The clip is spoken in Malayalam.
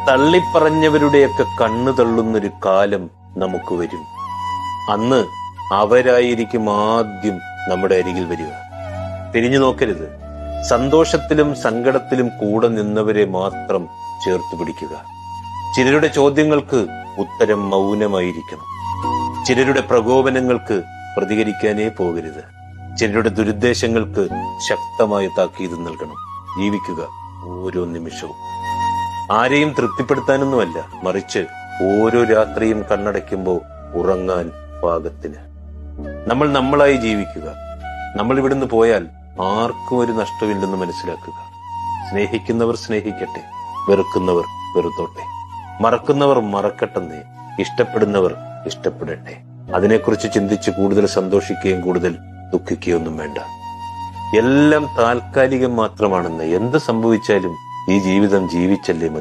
തള്ളിപ്പറഞ്ഞവരുടെയൊക്കെ കണ്ണു തള്ളുന്നൊരു കാലം നമുക്ക് വരും. അന്ന് അവരായിരിക്കും ആദ്യം നമ്മുടെ അരികിൽ വരിക. തിരിഞ്ഞു നോക്കരുത്. സന്തോഷത്തിലും സങ്കടത്തിലും കൂടെ നിന്നവരെ മാത്രം ചേർത്ത് പിടിക്കുക. ചിലരുടെ ചോദ്യങ്ങൾക്ക് ഉത്തരം മൗനമായിരിക്കണം. ചിലരുടെ പ്രകോപനങ്ങൾക്ക് പ്രതികരിക്കാനേ പോകരുത്. ചിലരുടെ ദുരുദ്ദേശങ്ങൾക്ക് ശക്തമായ താക്കീത് നൽകണം. ജീവിക്കുക ഓരോ നിമിഷവും. ആരെയും തൃപ്തിപ്പെടുത്താനൊന്നുമല്ല, മറിച്ച് ഓരോ രാത്രിയും കണ്ണടയ്ക്കുമ്പോൾ ഉറങ്ങാൻ പാകത്തിന് നമ്മൾ നമ്മളായി ജീവിക്കുക. നമ്മൾ ഇവിടുന്ന് പോയാൽ ആർക്കും ഒരു നഷ്ടമില്ലെന്ന് മനസ്സിലാക്കുക. സ്നേഹിക്കുന്നവർ സ്നേഹിക്കട്ടെ, വെറുക്കുന്നവർ വെറുത്തോട്ടെ, മറക്കുന്നവർ മറക്കട്ടെന്നേ, ഇഷ്ടപ്പെടുന്നവർ ഇഷ്ടപ്പെടട്ടെ. അതിനെക്കുറിച്ച് ചിന്തിച്ച് കൂടുതൽ സന്തോഷിക്കുകയും കൂടുതൽ ദുഃഖിക്കുകയൊന്നും വേണ്ട. എല്ലാം താൽക്കാലികം മാത്രമാണെന്ന്. എന്ത് സംഭവിച്ചാലും ഈ ജീവിതം ജീവിച്ചല്ലേ മതി.